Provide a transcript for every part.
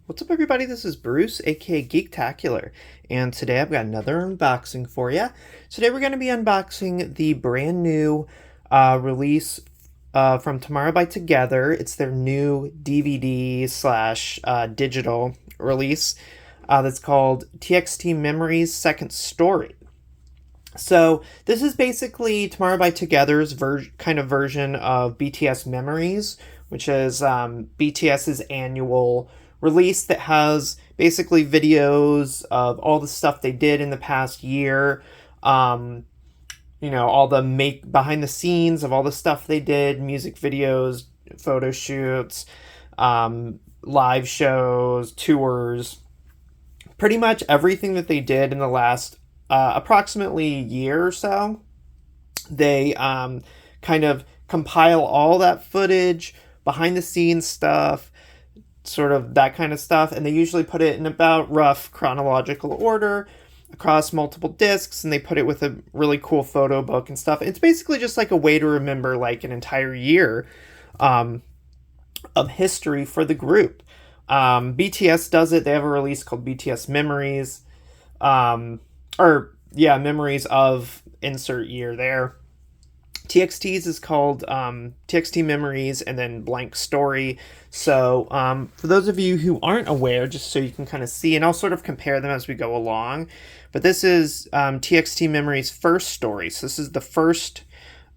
What's up, everybody? This is Bruce, aka Geektacular, and today I've got another unboxing for you. Today we're going to be unboxing the brand new release from Tomorrow by Together. It's their new DVD slash digital release that's called TXT Memories Second Story. So this is basically Tomorrow by Together's kind of version of BTS Memories, which is BTS's annual release that has basically videos of all the stuff they did in the past year. All the behind the scenes of all the stuff they did, music videos, photo shoots, live shows, tours, pretty much everything that they did in the last approximately year or so. They kind of compile all that footage, behind the scenes stuff, sort of that kind of stuff, and they usually put it in about rough chronological order across multiple discs, and they put it with a really cool photo book and stuff. It's basically just like a way to remember like an entire year of history for the group. BTS does it. They have a release called BTS Memories, Memories of insert year there. TXT's is called TXT Memories and then Blank Story. So for those of you who aren't aware, just so you can kind of see, and I'll sort of compare them as we go along, but this is TXT Memories First Story. So this is the first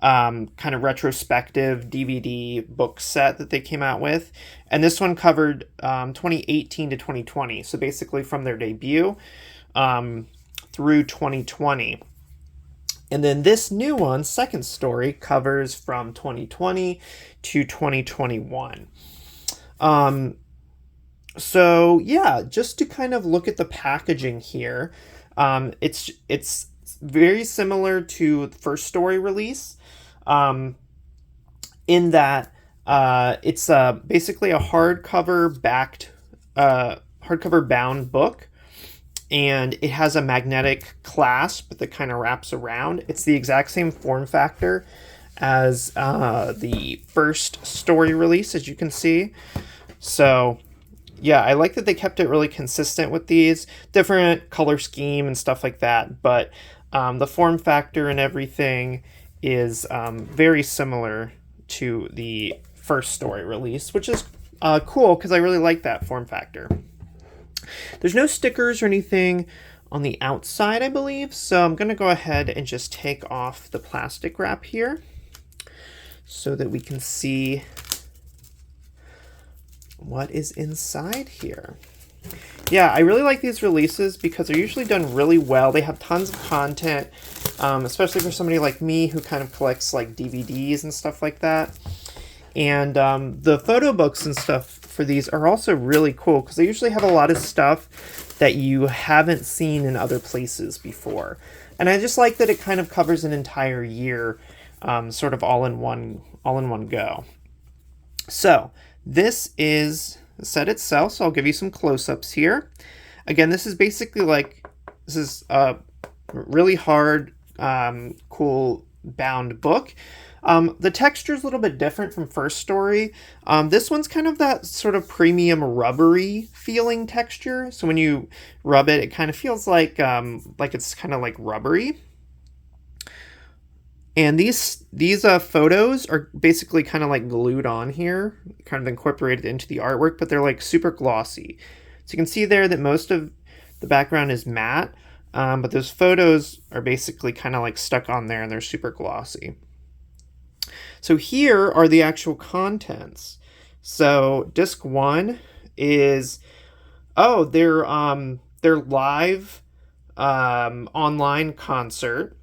kind of retrospective DVD book set that they came out with. And this one covered 2018 to 2020. So basically from their debut through 2020. And then this new one, Second Story, covers from 2020 to 2021. So yeah, just to kind of look at the packaging here, it's very similar to the First Story release, in that it's basically a hardcover bound book. And it has a magnetic clasp that kind of wraps around. It's the exact same form factor as the First Story release, as you can see. So, yeah, I like that they kept it really consistent with these. Different color scheme and stuff like that. But the form factor and everything is very similar to the First Story release, which is cool because I really like that form factor. There's no stickers or anything on the outside, I believe, so I'm going to go ahead and just take off the plastic wrap here so that we can see what is inside here. Yeah, I really like these releases because they're usually done really well. They have tons of content, especially for somebody like me who kind of collects like DVDs and stuff like that. And the photo books and stuff for these are also really cool because they usually have a lot of stuff that you haven't seen in other places before. And I just like that it kind of covers an entire year, sort of all in one go. So this is the set itself. So I'll give you some close-ups here. Again, this is basically this is a really hard, cool bound book. The texture is a little bit different from First Story. This one's kind of that sort of premium rubbery feeling texture. So when you rub it, it kind of feels like it's kind of like rubbery. And these photos are basically kind of like glued on here, kind of incorporated into the artwork, but they're like super glossy. So you can see there that most of the background is matte, but those photos are basically kind of like stuck on there and they're super glossy. So here are the actual contents. So disc 1 is their live online concert,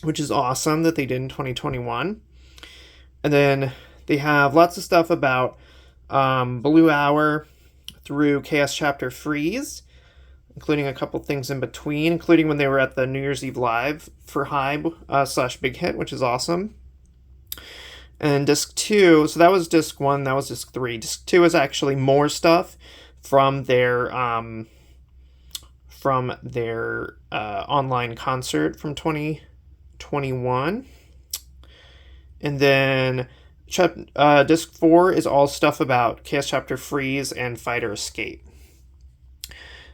which is awesome that they did in 2021. And then they have lots of stuff about Blue Hour through Chaos Chapter Freeze, including a couple things in between, including when they were at the New Year's Eve Live for Hybe / Big Hit, which is awesome. And disc 2, so that was disc 1, that was disc 3. Disc 2 is actually more stuff from their online concert from 2021. And then disc 4 is all stuff about Chaos Chapter Freeze and Fighter Escape.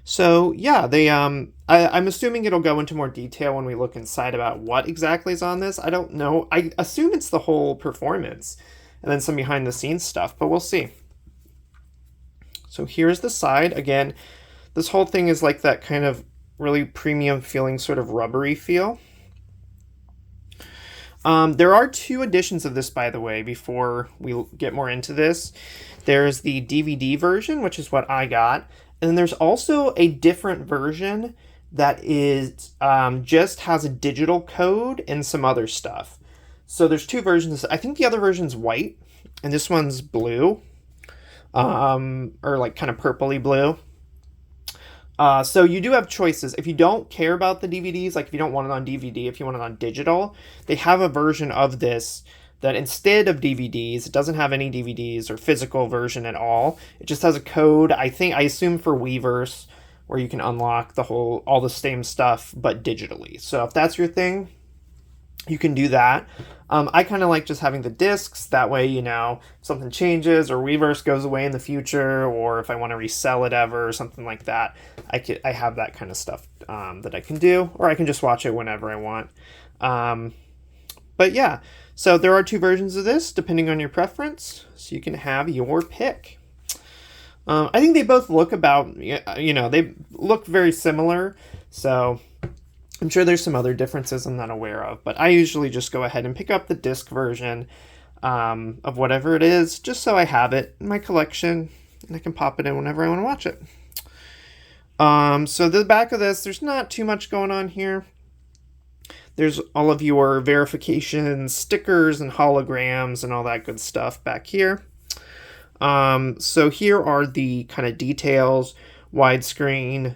So yeah, I'm assuming it'll go into more detail when we look inside about what exactly is on this. I don't know. I assume it's the whole performance and then some behind the scenes stuff, but we'll see. So here's the side. Again, this whole thing is like that kind of really premium feeling, sort of rubbery feel. There are two editions of this, by the way, before we get more into this. There's the DVD version, which is what I got. And then there's also a different version that is just has a digital code and some other stuff. So there's two versions. I think the other version's white, and this one's blue, or like kind of purpley blue. So you do have choices. If you don't care about the DVDs, like if you don't want it on DVD, if you want it on digital, they have a version of this that instead of DVDs, it doesn't have any DVDs or physical version at all. It just has a code, I assume for Weverse, where you can unlock all the same stuff, but digitally. So if that's your thing, you can do that. I kind of like just having the discs. That way, if something changes or Weverse goes away in the future, or if I want to resell it ever or something like that, I have that kind of stuff that I can do, or I can just watch it whenever I want. But yeah, so there are two versions of this, depending on your preference, so you can have your pick. I think they both look they look very similar, so I'm sure there's some other differences I'm not aware of, but I usually just go ahead and pick up the disc version of whatever it is, just so I have it in my collection, and I can pop it in whenever I want to watch it. So the back of this, there's not too much going on here. There's all of your verification stickers and holograms and all that good stuff back here. So here are the kind of details. Widescreen,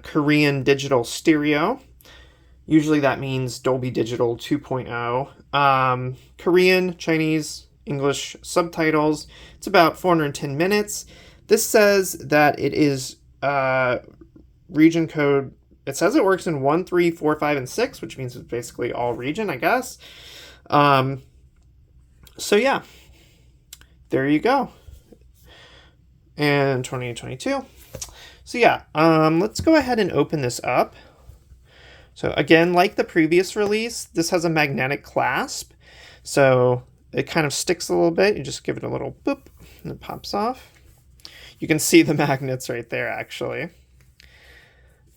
Korean digital stereo. Usually that means Dolby Digital 2.0. Korean, Chinese, English subtitles. It's about 410 minutes. This says that it is region code. It says it works in 1, 3, 4, 5, and 6, which means it's basically all region, I guess. So yeah, there you go. And 2022. So yeah, let's go ahead and open this up. So again, like the previous release, this has a magnetic clasp. So it kind of sticks a little bit. You just give it a little boop and it pops off. You can see the magnets right there, actually.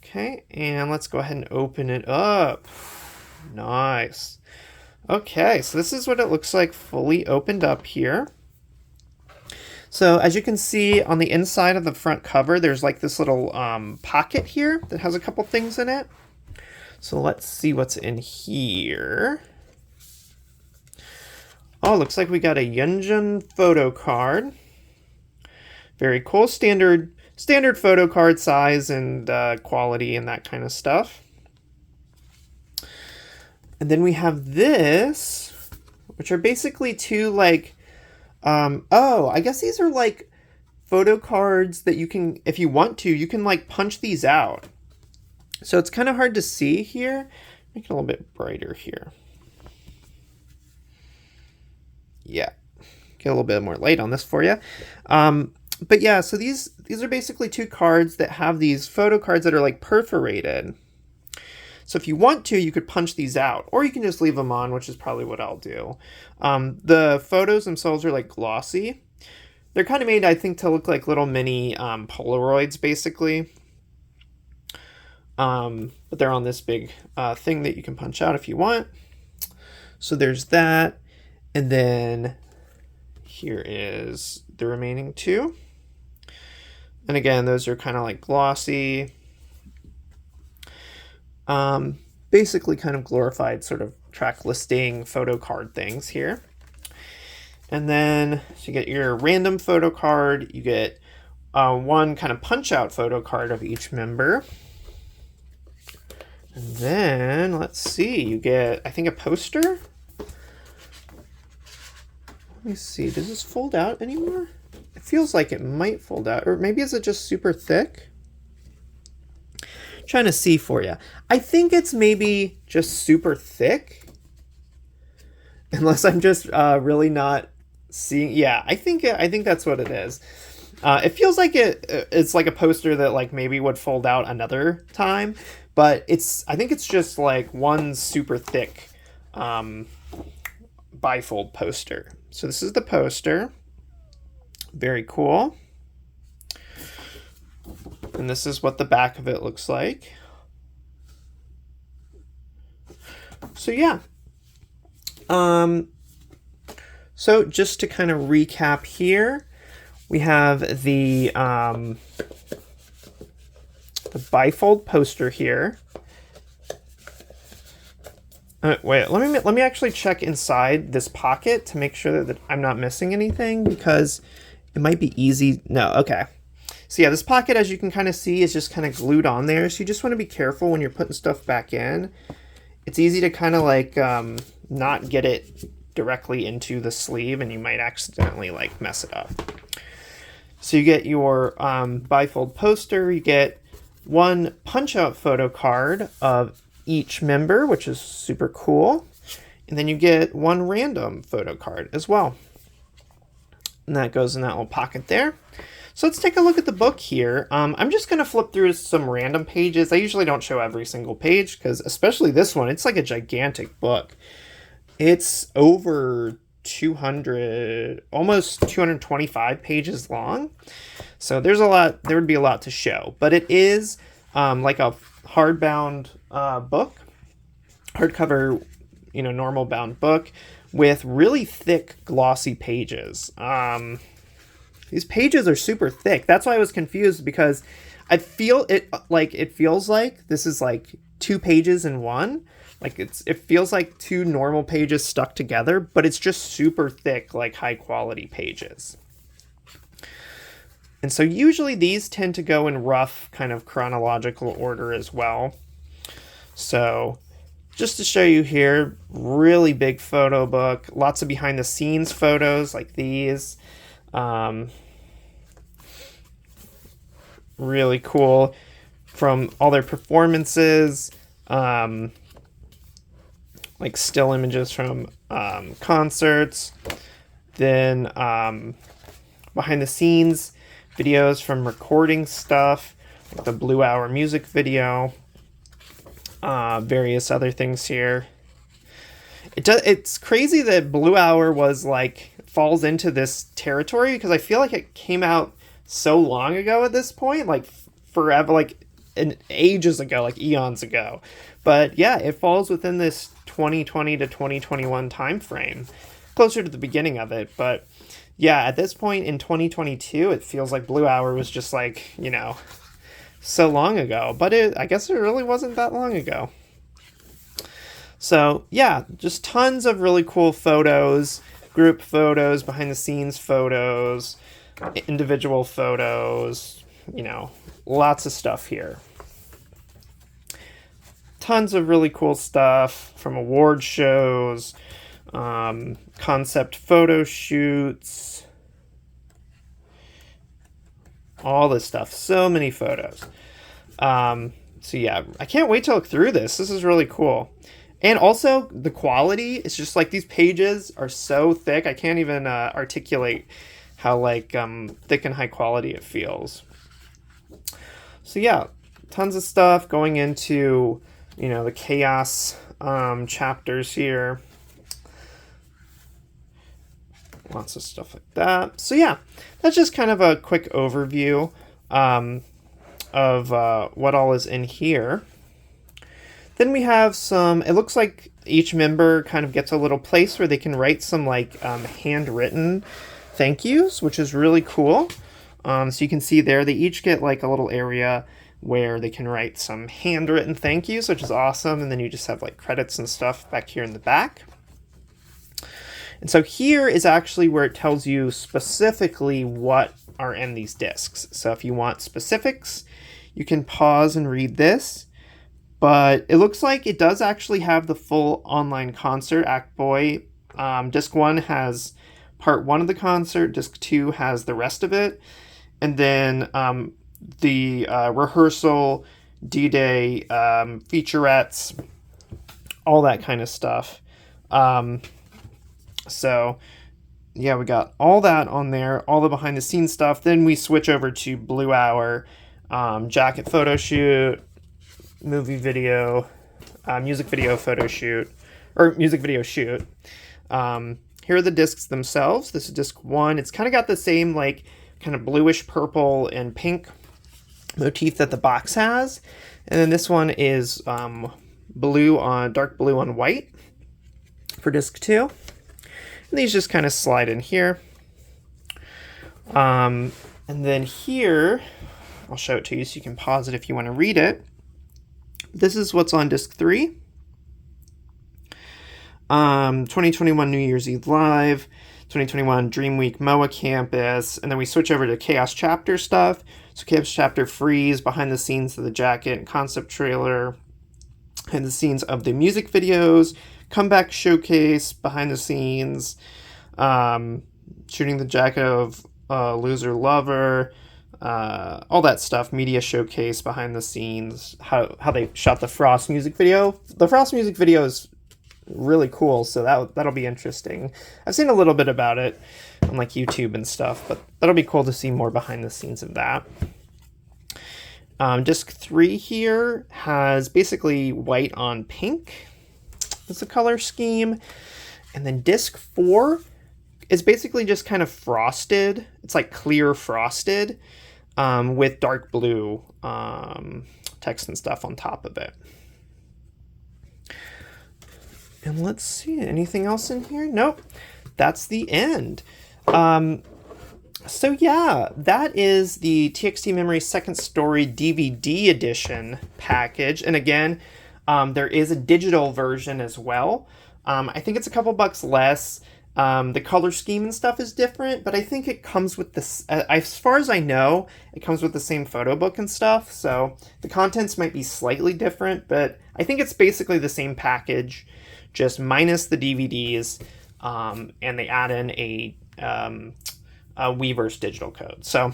Okay, and let's go ahead and open it up. Nice. Okay, so this is what it looks like fully opened up here. So as you can see on the inside of the front cover, there's like this little pocket here that has a couple things in it. So let's see what's in here. Oh, looks like we got a Yunjin photo card. Very cool. Standard photo card size and quality and that kind of stuff. And then we have this, which are basically two like, I guess these are like photo cards that you can, if you want to, you can like punch these out. So it's kind of hard to see here. Make it a little bit brighter here. Yeah, get a little bit more light on this for you. But yeah, so these are basically two cards that have these photo cards that are like perforated. So if you want to, you could punch these out, or you can just leave them on, which is probably what I'll do. The photos themselves are like glossy. They're kind of made, I think, to look like little mini Polaroids, basically. But they're on this big thing that you can punch out if you want. So there's that. And then here is the remaining two. And again, those are kind of like glossy. Basically kind of glorified sort of track listing photo card things here. And then so you get your random photo card. You get one kind of punch out photo card of each member. And then let's see, you get, I think, a poster. Let me see, does this fold out anymore? It feels like it might fold out, or maybe is it just super thick? Trying to see for you. I think it's maybe just super thick, unless I'm just really not seeing. Yeah, I think that's what it is. It feels like it's like a poster that like maybe would fold out another time, but I think it's just like one super thick bifold poster. So this is the poster. Very cool. And this is what the back of it looks like. So yeah. So just to kind of recap here, we have the bifold poster here. Wait, let me actually check inside this pocket to make sure that I'm not missing anything, because it might be easy. No, okay. So yeah, this pocket, as you can kind of see, is just kind of glued on there. So you just want to be careful when you're putting stuff back in. It's easy to kind of like not get it directly into the sleeve, and you might accidentally like mess it up. So you get your bifold poster, you get one punch-out photo card of each member, which is super cool, and then you get one random photo card as well. And that goes in that little pocket there. So let's take a look at the book here. I'm just going to flip through some random pages. I usually don't show every single page, because especially this one, it's like a gigantic book. It's over 200, almost 225 pages long. So there's a lot, there would be a lot to show, but it is like a hardbound book, hardcover, normal bound book with really thick glossy pages. These pages are super thick. That's why I was confused, because I feel it feels like this is like 2 pages in one. Like it feels like 2 normal pages stuck together, but it's just super thick, like high quality pages. And so usually these tend to go in rough kind of chronological order as well. So just to show you here, really big photo book, lots of behind the scenes photos like these. Really cool from all their performances, like still images from concerts, then behind the scenes videos from recording stuff, like the Blue Hour music video, various other things here. It's crazy that Blue Hour falls into this territory, because I feel like it came out so long ago at this point, like forever, like ages ago, like eons ago. But yeah, it falls within this 2020 to 2021 time frame, closer to the beginning of it. But yeah, at this point in 2022, it feels like Blue Hour was just like, so long ago. But I guess it really wasn't that long ago. So yeah, just tons of really cool photos, group photos, behind the scenes photos, individual photos, lots of stuff here. Tons of really cool stuff from award shows, concept photo shoots, all this stuff. So many photos. So yeah, I can't wait to look through this. This is really cool. And also the quality is just like, these pages are so thick. I can't even articulate how thick and high quality it feels. So yeah, tons of stuff going into, the chaos chapters here. Lots of stuff like that. So yeah, that's just kind of a quick overview of what all is in here. Then we have it looks like each member kind of gets a little place where they can write some handwritten thank yous, which is really cool. So you can see there, they each get like a little area where they can write some handwritten thank yous, which is awesome. And then you just have like credits and stuff back here in the back. And so here is actually where it tells you specifically what are in these discs. So if you want specifics, you can pause and read this. But it looks like it does actually have the full online concert. Act Boy, disc 1 has part 1 of the concert, disc 2 has the rest of it, and then the rehearsal, D-Day, featurettes, all that kind of stuff. So yeah, we got all that on there, all the behind the scenes stuff. Then we switch over to Blue Hour, jacket photo shoot, movie video, music video photo shoot, or music video shoot. Here are the discs themselves. This is disc 1. It's kind of got the same like kind of bluish purple and pink motif that the box has. And then this one is blue on dark blue on white for disc 2. And these just kind of slide in here. And then here, I'll show it to you so you can pause it if you want to read it. This is what's on disc 3. 2021 New Year's Eve Live, 2021 Dream Week MOA Campus, and then we switch over to Chaos Chapter stuff. So Chaos Chapter Freeze, behind the scenes of the jacket and concept trailer, and the scenes of the music videos, comeback showcase, behind the scenes, shooting the jacket of Loser Lover, all that stuff, media showcase, behind the scenes, how they shot the Frost music video. The Frost music video is really cool, so that'll be interesting. I've seen a little bit about it on like YouTube and stuff, but that'll be cool to see more behind the scenes of that. Disc 3 here has basically white on pink as a color scheme, and then disc 4 is basically just kind of frosted. It's like clear frosted with dark blue text and stuff on top of it. And let's see, anything else in here? Nope, that's the end. So yeah, that is the TXT Memories Second Story DVD edition package. And again, there is a digital version as well. I think it's a couple bucks less. The color scheme and stuff is different, but I think it comes with this, as far as I know, it comes with the same photo book and stuff. So the contents might be slightly different, but I think it's basically the same package, just minus the DVDs, and they add in a Weverse digital code. So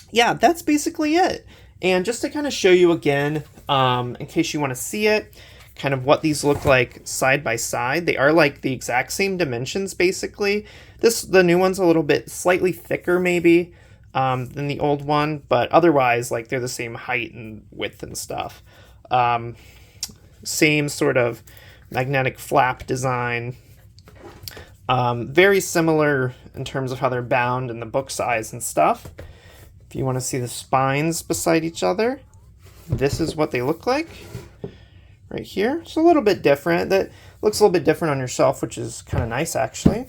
yeah, that's basically it. And just to kind of show you again, in case you want to see it, kind of what these look like side by side. They are like the exact same dimensions, basically. The new one's a little bit slightly thicker maybe than the old one, but otherwise like they're the same height and width and stuff. Same sort of magnetic flap design. Very similar in terms of how they're bound and the book size and stuff. If you want to see the spines beside each other, this is what they look like right here. It's a little bit different. That looks a little bit different on your shelf, which is kind of nice actually.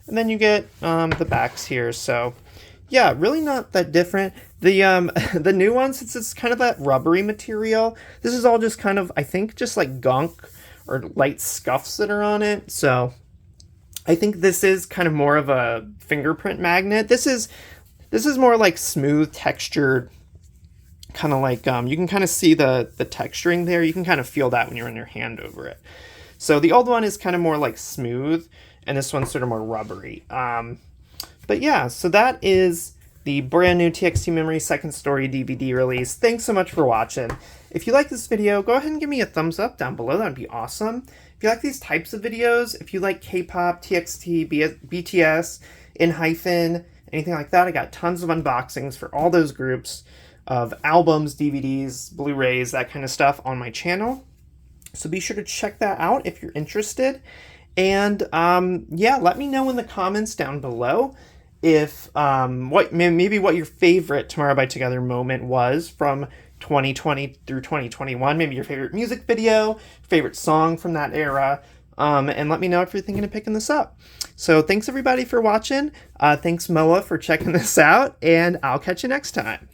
And then you get the backs here. So yeah, really not that different. The new one, since it's kind of that rubbery material, this is all just kind of, I think, just like gunk or light scuffs that are on it. So I think this is kind of more of a fingerprint magnet. This is more like smooth textured, kind of like, you can kind of see the texturing there. You can kind of feel that when you're in your hand over it. So the old one is kind of more like smooth, and this one's sort of more rubbery. But yeah, so that is the brand new TXT Memories Second Story DVD release. Thanks so much for watching. If you like this video, go ahead and give me a thumbs up down below. That'd be awesome. If you like these types of videos, if you like K-pop, TXT, BTS, ENHYPEN, anything like that, I got tons of unboxings for all those groups of albums, DVDs, Blu-rays, that kind of stuff on my channel. So be sure to check that out if you're interested. And yeah, let me know in the comments down below if maybe what your favorite Tomorrow by Together moment was from 2020 through 2021. Maybe your favorite music video, favorite song from that era. And let me know if you're thinking of picking this up. So thanks everybody for watching. Thanks MOA for checking this out, and I'll catch you next time.